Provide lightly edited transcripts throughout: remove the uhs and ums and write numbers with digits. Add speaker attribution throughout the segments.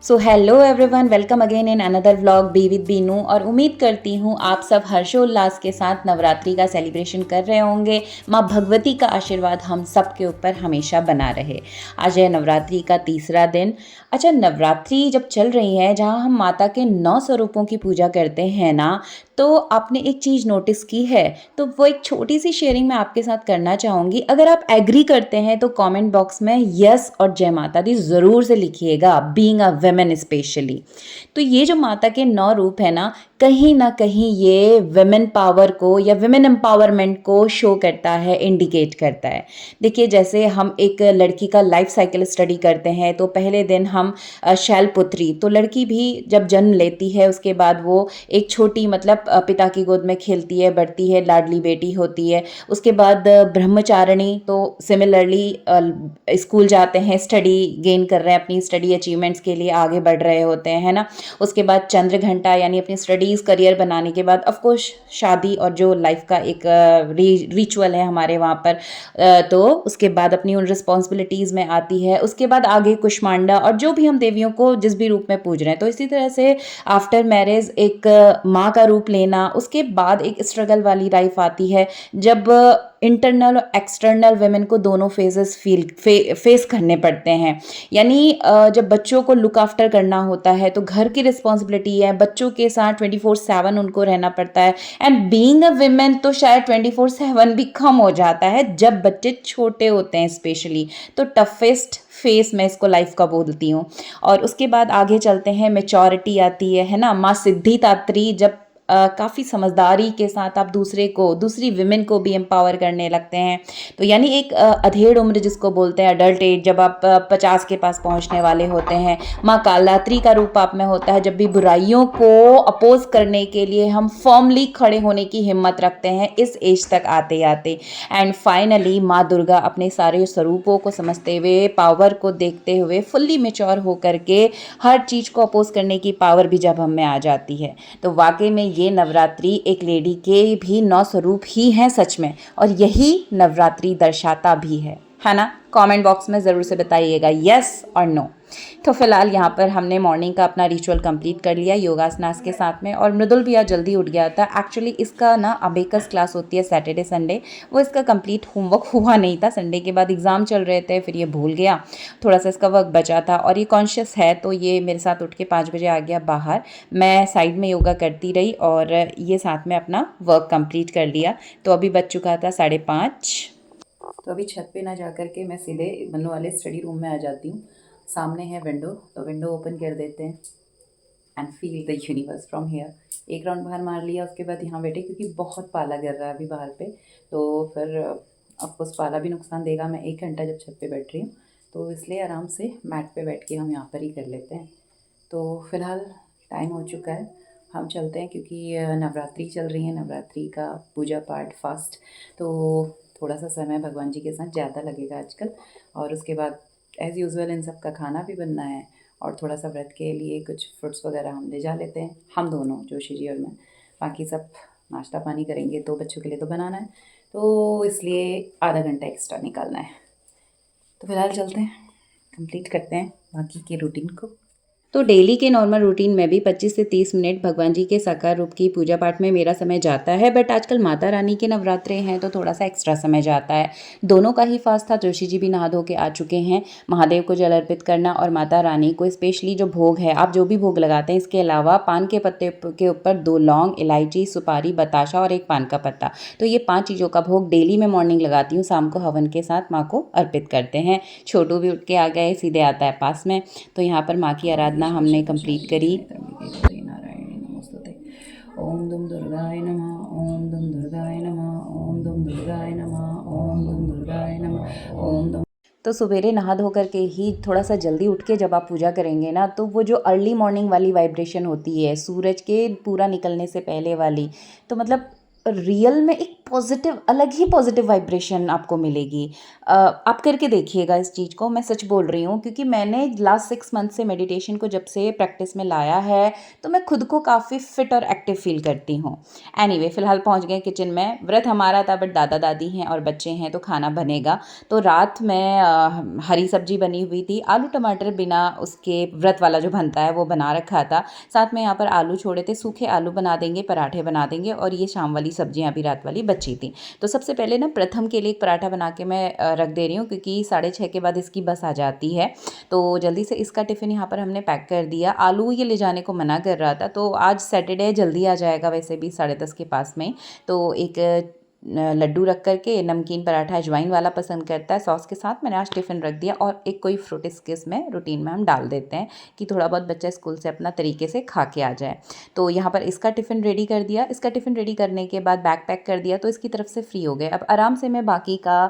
Speaker 1: So hello everyone, welcome again in another vlog be with Binu. और उम्मीद करती हूँ आप सब हर्षोल्लास के साथ नवरात्रि का सेलिब्रेशन कर रहे होंगे। माँ भगवती का आशीर्वाद हम सब के ऊपर हमेशा बना रहे। आज है नवरात्रि का तीसरा दिन। अच्छा, नवरात्रि जब चल रही है, जहाँ हम माता के 9 स्वरूपों की पूजा करते हैं ना, तो आपने एक चीज़ नोटिस की है? तो वो एक छोटी सी शेयरिंग मैं आपके साथ करना चाहूँगी। अगर आप एग्री करते हैं तो कमेंट बॉक्स में यस और जय माता दी ज़रूर से लिखिएगा, बीइंग अ वेमेन स्पेशली। तो ये जो माता के 9 रूप है ना कहीं ये वेमेन पावर को या वेमेन एम्पावरमेंट को शो करता है, इंडिकेट करता है। देखिए, जैसे हम एक लड़की का लाइफ साइकिल स्टडी करते हैं तो पहले दिन हम शैलपुत्री, तो लड़की भी जब जन्म लेती है उसके बाद वो एक छोटी मतलब पिता की गोद में खेलती है, बढ़ती है, लाडली बेटी होती है। उसके बाद ब्रह्मचारिणी, तो सिमिलरली स्कूल जाते हैं, स्टडी गेन कर रहे हैं, अपनी स्टडी अचीवमेंट्स के लिए आगे बढ़ रहे होते हैं, है ना। उसके बाद चंद्र घंटा यानी अपनी स्टडीज़ करियर बनाने के बाद ऑफकोर्स शादी और जो लाइफ का एक रिचुअल है हमारे वहाँ पर, तो उसके बाद अपनी उन रिस्पॉन्सिबिलिटीज़ में आती है। उसके बाद आगे कुष्मांडा और जो भी हम देवियों को जिस भी रूप में पूज रहे हैं, तो इसी तरह से आफ्टर मैरिज एक माँ का रूप लेना। उसके बाद एक स्ट्रगल वाली लाइफ आती है जब इंटरनल और एक्सटर्नल वेमेन को दोनों फेजेस फेस करने पड़ते हैं। यानी जब बच्चों को लुक आफ्टर करना होता है तो घर की रिस्पॉन्सिबिलिटी है, बच्चों के साथ 24/7 उनको रहना पड़ता है। एंड बीइंग अ विमेन तो शायद 24/7 भी कम हो जाता है जब बच्चे छोटे होते हैं स्पेशली। तो टफेस्ट फेस मैं इसको लाइफ का बोलती हूँ। और उसके बाद आगे चलते हैं, मेचोरिटी आती है ना। माँ सिद्धिदात्री जब काफ़ी समझदारी के साथ आप दूसरे को, दूसरी विमेन को भी एम्पावर करने लगते हैं। तो यानी एक अधेड़ उम्र जिसको बोलते हैं, अडल्ट एज, जब आप 50 के पास पहुंचने वाले होते हैं। माँ कालात्री का रूप आप में होता है जब भी बुराइयों को अपोज करने के लिए हम फर्मली खड़े होने की हिम्मत रखते हैं इस एज तक आते आते। एंड फाइनली माँ दुर्गा अपने सारे स्वरूपों को समझते हुए, पावर को देखते हुए, फुल्ली मेच्योर होकर के हर चीज़ को अपोज करने की पावर भी जब हम में आ जाती है। तो वाकई में ये नवरात्रि एक लेडी के भी 9 स्वरूप ही हैं सच में, और यही नवरात्रि दर्शाता भी है ना। कमेंट बॉक्स में ज़रूर से बताइएगा यस और नो। तो फिलहाल यहाँ पर हमने मॉर्निंग का अपना रिचुअल कंप्लीट कर लिया योगासनास के साथ में। और मृदुल भी आज जल्दी उठ गया था। एक्चुअली इसका ना अबेकस क्लास होती है सैटरडे संडे, वो इसका कंप्लीट होमवर्क हुआ नहीं था। संडे के बाद एग्ज़ाम चल रहे थे, फिर ये भूल गया, थोड़ा सा इसका वर्क बचा था। और ये कॉन्शियस है तो ये मेरे साथ उठ के 5 बजे आ गया बाहर। मैं साइड में योगा करती रही और ये साथ में अपना वर्क कंप्लीट कर लिया। तो अभी बज चुका था 5:30। तो अभी छत पे ना जा कर के मैं सीधे मनु वाले स्टडी रूम में आ जाती हूँ। सामने है विंडो, तो विंडो ओपन कर देते हैं and feel the universe from here. एक राउंड बाहर मार लिया, उसके बाद यहाँ बैठे क्योंकि बहुत पाला गिर रहा है अभी बाहर पे। तो फिर ऑफकोर्स पाला भी नुकसान देगा। मैं 1 घंटा जब छत पे बैठ रही हूँ तो इसलिए आराम से मैट पे बैठ के हम यहाँ पर ही कर लेते हैं। तो फिलहाल टाइम हो चुका है, हम चलते हैं क्योंकि नवरात्रि चल रही है, नवरात्रि का पूजा पाठ फास्ट, तो थोड़ा सा समय भगवान जी के साथ ज़्यादा लगेगा आजकल। और उसके बाद एज़ यूजुअल इन सब का खाना भी बनना है और थोड़ा सा व्रत के लिए कुछ फ्रूट्स वगैरह हम ले जा लेते हैं, हम दोनों, जोशी जी और मैं। बाकी सब नाश्ता पानी करेंगे, तो बच्चों के लिए तो बनाना है, तो इसलिए आधा घंटा एक्स्ट्रा निकालना है। तो फिलहाल चलते हैं, कंप्लीट करते हैं बाकी के रूटीन को। तो डेली के नॉर्मल रूटीन में भी 25 से 30 मिनट भगवान जी के साकार रूप की पूजा पाठ में मेरा समय जाता है। बट आजकल माता रानी के नवरात्रे हैं तो थोड़ा सा एक्स्ट्रा समय जाता है। दोनों का ही फास्ट था, जोशी जी भी नहा धो के आ चुके हैं। महादेव को जल अर्पित करना और माता रानी को स्पेशली जो भोग है, आप जो भी भोग लगाते हैं, इसके अलावा पान के पत्ते के ऊपर 2 लौंग, इलायची, सुपारी, बताशा और 1 पान का पत्ता, तो ये 5 चीज़ों का भोग डेली मैं मॉर्निंग लगाती हूँ। शाम को हवन के साथ माँ को अर्पित करते हैं। छोटू भी उठ के आ गए, सीधे आता है पास में। तो यहाँ पर माँ की आराधना हमने कंप्लीट करी। ओम दुम दुर्गाय नमः, ओम दुम दुर्गाय नमः, ओम दुम दुर्गाय नमः, ओम दुम दुर्गाय नमः, ओम दुम। तो सवेरे नहा धो करके ही थोड़ा सा जल्दी उठ के जब आप पूजा करेंगे ना, तो वो जो अर्ली मॉर्निंग वाली वाइब्रेशन होती है सूरज के पूरा निकलने से पहले वाली, तो मतलब रियल में एक पॉजिटिव, अलग ही पॉजिटिव वाइब्रेशन आपको मिलेगी। आप करके देखिएगा इस चीज़ को, मैं सच बोल रही हूँ, क्योंकि मैंने लास्ट 6 मंथ से मेडिटेशन को जब से प्रैक्टिस में लाया है, तो मैं खुद को काफ़ी फिट और एक्टिव फील करती हूँ। एनीवे, फ़िलहाल पहुँच गए किचन में। व्रत हमारा था, बट दादा दादी हैं और बच्चे हैं तो खाना बनेगा। तो रात में हरी सब्जी बनी हुई थी, आलू टमाटर बिना उसके व्रत वाला जो बनता है वो बना रखा था। साथ में यहाँ पर आलू छोड़े थे, सूखे आलू बना देंगे, पराठे बना देंगे, और ये शाम वाली सब्जियाँ अभी रात वाली बची थी। तो सबसे पहले ना प्रथम के लिए एक पराठा बना के मैं रख दे रही हूँ, क्योंकि 6:30 के बाद इसकी बस आ जाती है। तो जल्दी से इसका टिफ़िन यहाँ पर हमने पैक कर दिया। आलू ये ले जाने को मना कर रहा था, तो आज सैटरडे है, जल्दी आ जाएगा वैसे भी 10:30 के पास में। तो एक लड्डू रख करके, नमकीन पराठा अजवाइन वाला पसंद करता है, सॉस के साथ मैंने आज टिफ़िन रख दिया, और एक कोई फ्रूट इसके में रूटीन में हम डाल देते हैं कि थोड़ा बहुत बच्चा स्कूल से अपना तरीके से खा के आ जाए। तो यहाँ पर इसका टिफ़िन रेडी कर दिया। इसका टिफ़िन रेडी करने के बाद बैग पैक कर दिया, तो इसकी तरफ से फ्री हो गए। अब आराम से मैं बाकी का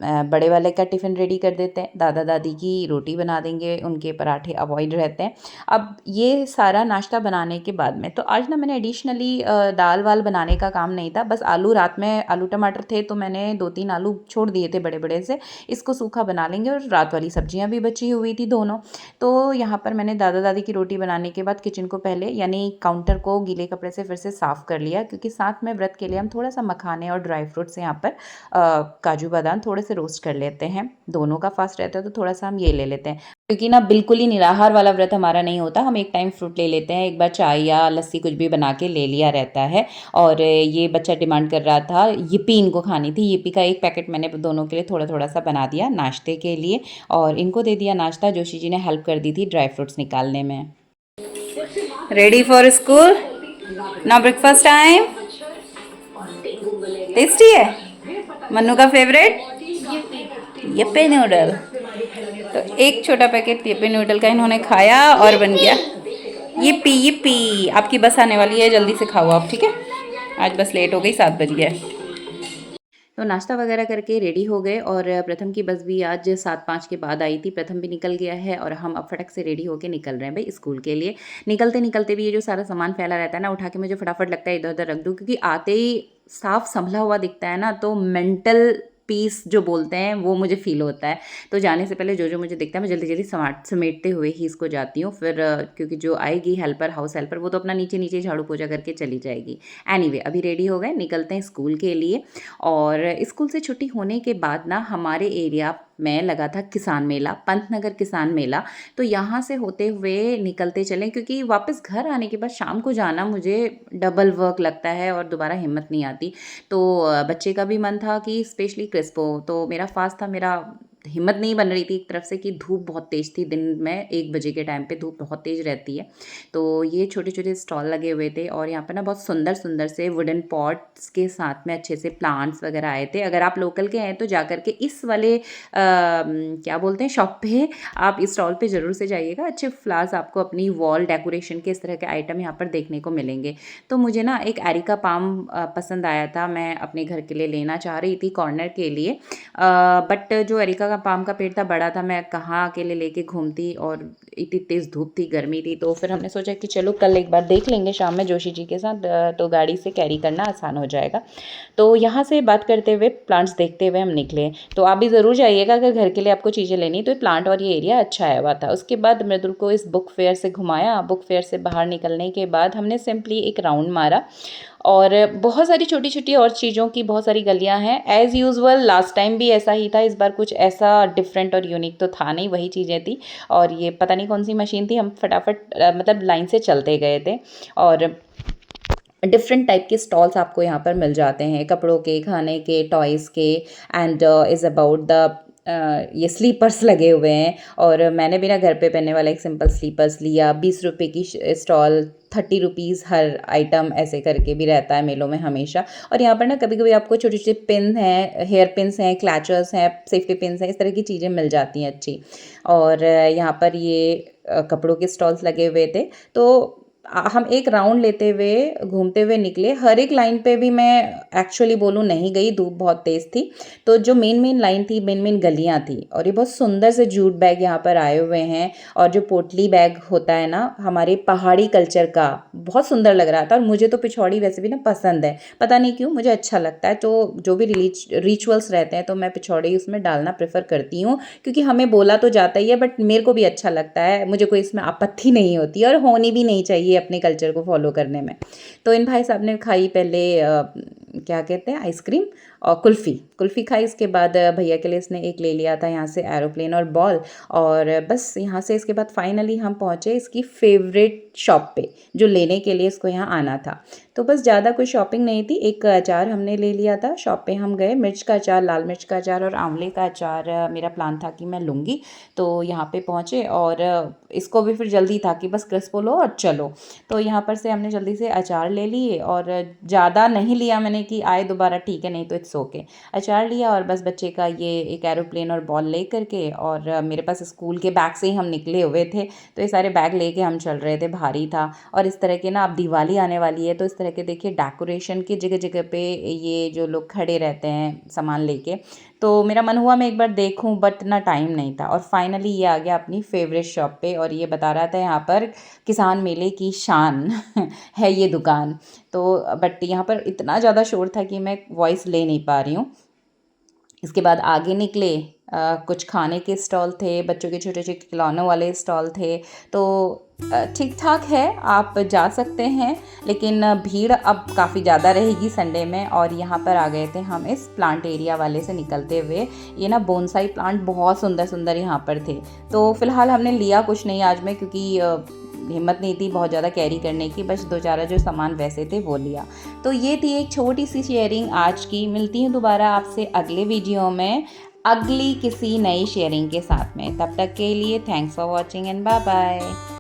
Speaker 1: बड़े वाले का टिफ़िन रेडी कर देते हैं। दादा दादी की रोटी बना देंगे, उनके पराठे अवॉइड रहते हैं। अब ये सारा नाश्ता बनाने के बाद में, तो आज ना मैंने एडिशनली दाल वाल बनाने का काम नहीं था, बस आलू, रात में आलू टमाटर थे तो मैंने 2-3 आलू छोड़ दिए थे बड़े बड़े से, इसको सूखा बना लेंगे, और रात वाली सब्जियां भी बची हुई थी दोनों। तो यहाँ पर मैंने दादा दादी की रोटी बनाने के बाद किचन को पहले, यानी काउंटर को गीले कपड़े से फिर से साफ़ कर लिया, क्योंकि साथ में व्रत के लिए हम थोड़ा सा मखाने और ड्राई फ्रूट्स यहाँ पर काजू बादाम थोड़े से रोस्ट कर लेते हैं। दोनों का फास्ट रहता है तो थोड़ा सा हम ये ले लेते हैं, क्योंकि ना बिल्कुल ही निराहार वाला व्रत हमारा नहीं होता। हम एक टाइम फ्रूट ले लेते हैं, एक बार चाय या लस्सी कुछ भी बना के ले लिया रहता है। और ये बच्चा डिमांड कर रहा था, yippee इनको खानी थी। yippee का एक पैकेट मैंने दोनों के लिए थोड़ा थोड़ा सा बना दिया नाश्ते के लिए, और इनको दे दिया नाश्ता। जोशी जी ने हेल्प कर दी थी ड्राई फ्रूट्स निकालने में। Ready for school, now breakfast time. Tasty है, मन्नू का फेवरेट यप्पी नूडल। तो एक छोटा पैकेट यप्पी नूडल का इन्होंने खाया और बन गया yippee। आपकी बस आने वाली है, जल्दी से खाओ आप, ठीक है? आज बस लेट हो गई, 7 बज गया। तो नाश्ता वगैरह करके रेडी हो गए, और प्रथम की बस भी आज 7:05 के बाद आई थी। प्रथम भी निकल गया है, और हम अब फटक से रेडी होके निकल रहे हैं भाई स्कूल के लिए। निकलते निकलते भी ये जो सारा सामान फैला रहता है ना, उठा के मुझे फटाफट लगता है इधर उधर रख दूँ, क्योंकि आते ही साफ संभला हुआ दिखता है ना, तो मेंटल पीस जो बोलते हैं वो मुझे फील होता है। तो जाने से पहले जो जो मुझे दिखता है मैं जल्दी जल्दी समेटते हुए ही इसको जाती हूँ। फिर क्योंकि जो आएगी हेल्पर, हाउस हेल्पर, वो तो अपना नीचे नीचे झाड़ू पोछा करके चली जाएगी। एनीवे, अभी रेडी हो गए, निकलते हैं स्कूल के लिए। और स्कूल से छुट्टी होने के बाद ना हमारे एरिया में लगा था किसान मेला, पंतनगर किसान मेला। तो यहाँ से होते हुए निकलते चलें, क्योंकि वापस घर आने के बाद शाम को जाना मुझे डबल वर्क लगता है और दोबारा हिम्मत नहीं आती। तो बच्चे का भी मन था कि स्पेशली क्रिस्पो, तो मेरा फास्ट था, मेरा हिम्मत नहीं बन रही थी एक तरफ से, कि धूप बहुत तेज़ थी। दिन में 1 बजे के टाइम पे धूप बहुत तेज़ रहती है। तो ये छोटे छोटे स्टॉल लगे हुए थे, और यहाँ पर ना बहुत सुंदर सुंदर से वुडन पॉट्स के साथ में अच्छे से प्लांट्स वगैरह आए थे। अगर आप लोकल के हैं तो जा करके इस वाले क्या बोलते हैं शॉप पे, आप इस स्टॉल पे ज़रूर से जाइएगा। अच्छे फ्लावर्स आपको अपनी वॉल डेकोरेशन के इस तरह के आइटम यहाँ पर देखने को मिलेंगे। तो मुझे ना एक एरिका पाम पसंद आया था, मैं अपने घर के लिए लेना चाह रही थी कॉर्नर के लिए। बट जो एरिका का पाम का पेड़ था बड़ा था, मैं कहाँ अकेले लेके घूमती, और इतनी तेज़ धूप थी, गर्मी थी। तो फिर हमने सोचा कि चलो कल एक बार देख लेंगे शाम में जोशी जी के साथ, तो गाड़ी से कैरी करना आसान हो जाएगा। तो यहाँ से बात करते हुए प्लांट्स देखते हुए हम निकले। तो आप भी ज़रूर जाइएगा अगर घर के लिए आपको चीज़ें लेनी, तो प्लांट और ये एरिया अच्छा आया हुआ था। उसके बाद मृदुल को इस बुक फेयर से घुमाया। बुक फेयर से बाहर निकलने के बाद हमने सिंपली एक राउंड मारा, और बहुत सारी छोटी छोटी और चीज़ों की बहुत सारी गलियां हैं। एज़ यूजुअल लास्ट टाइम भी ऐसा ही था, इस बार कुछ ऐसा डिफरेंट और यूनिक तो था नहीं, वही चीज़ें थी। और ये पता नहीं कौन सी मशीन थी, हम फटाफट मतलब लाइन से चलते गए थे। और डिफरेंट टाइप के स्टॉल्स आपको यहाँ पर मिल जाते हैं, कपड़ों के, खाने के, टॉयज़ के, एंड इज़ अबाउट द ये स्लीपर्स लगे हुए हैं। और मैंने भी ना घर पे पहनने वाला एक सिंपल स्लीपर्स लिया। 20 रुपये की स्टॉल, 30 रुपीज़ हर आइटम, ऐसे करके भी रहता है मेलों में हमेशा। और यहाँ पर ना कभी कभी आपको छोटे छोटे पिन हैं, हेयर पिन्स हैं, क्लैचर्स हैं, सेफ्टी पिन्स हैं, इस तरह की चीज़ें मिल जाती हैं अच्छी। और यहाँ पर ये कपड़ों के स्टॉल्स लगे हुए थे। तो हम एक राउंड लेते हुए घूमते हुए निकले। हर एक लाइन पे भी मैं एक्चुअली बोलूँ नहीं गई, धूप बहुत तेज़ थी। तो जो मेन लाइन थी, मेन गलियाँ थी, और ये बहुत सुंदर से जूट बैग यहाँ पर आए हुए हैं। और जो पोटली बैग होता है ना हमारे पहाड़ी कल्चर का, बहुत सुंदर लग रहा था। और मुझे तो पिछौड़ी वैसे भी ना पसंद है, पता नहीं क्यों मुझे अच्छा लगता है। तो जो भी रिचुअल्स रहते हैं तो मैं पिछौड़ी उसमें डालना प्रेफर करती हूँ, क्योंकि हमें बोला तो जाता ही है, बट मेरे को भी अच्छा लगता है, मुझे कोई इसमें आपत्ति नहीं होती और होनी भी नहीं चाहिए अपने कल्चर को फॉलो करने में। तो इन भाई साहब ने खाई पहले क्या कहते हैं, आइसक्रीम और कुल्फ़ी खाई। इसके बाद भैया के लिए इसने एक ले लिया था यहाँ से एरोप्लेन और बॉल। और बस यहाँ से इसके बाद फाइनली हम पहुँचे इसकी फेवरेट शॉप पे, जो लेने के लिए इसको यहाँ आना था। तो बस ज़्यादा कोई शॉपिंग नहीं थी, एक अचार हमने ले लिया था। शॉप पे हम गए, मिर्च का अचार, लाल मिर्च का अचार और आंवले का अचार मेरा प्लान था कि मैं लूँगी। तो यहाँ पे पहुँचे और इसको भी फिर जल्दी था कि बस क्रिस्पो लो और चलो। तो यहाँ पर से हमने जल्दी से अचार ले लिए, और ज़्यादा नहीं लिया मैंने कि आए दोबारा ठीक है, नहीं तो इट्स ओके। अचार लिया और बस बच्चे का ये एक एरोप्लेन और बॉल ले करके, और मेरे पास स्कूल के बैग से ही हम निकले हुए थे, तो ये सारे बैग लेके हम चल रहे थे, भारी था। और इस तरह के ना, अब दिवाली आने वाली है तो इस तरह के देखिए डेकोरेशन की जगह जगह पे ये जो लोग खड़े रहते हैं सामान लेके, तो मेरा मन हुआ मैं एक बार देखूं, बट ना टाइम नहीं था। और फाइनली ये आ गया अपनी फेवरेट शॉप पे, और ये बता रहा था यहाँ पर किसान मेले की शान है ये दुकान। तो बट यहाँ पर इतना ज़्यादा शोर था कि मैं वॉइस ले नहीं पा रही हूँ। इसके बाद आगे निकले, कुछ खाने के स्टॉल थे, बच्चों के छोटे छोटे खिलौनों वाले स्टॉल थे। तो ठीक ठाक है, आप जा सकते हैं, लेकिन भीड़ अब काफ़ी ज़्यादा रहेगी संडे में। और यहाँ पर आ गए थे हम इस प्लांट एरिया वाले से निकलते हुए। ये ना बोनसाई प्लांट बहुत सुंदर सुंदर यहाँ पर थे। तो फ़िलहाल हमने लिया कुछ नहीं आज में, क्योंकि हिम्मत नहीं थी बहुत ज़्यादा कैरी करने की, बस दो चार जो सामान वैसे थे वो लिया। तो ये थी एक छोटी सी शेयरिंग आज की। मिलती हूँ दोबारा आपसे अगले वीडियो में, अगली किसी नई शेयरिंग के साथ में। तब तक के लिए thanks for watching and bye bye.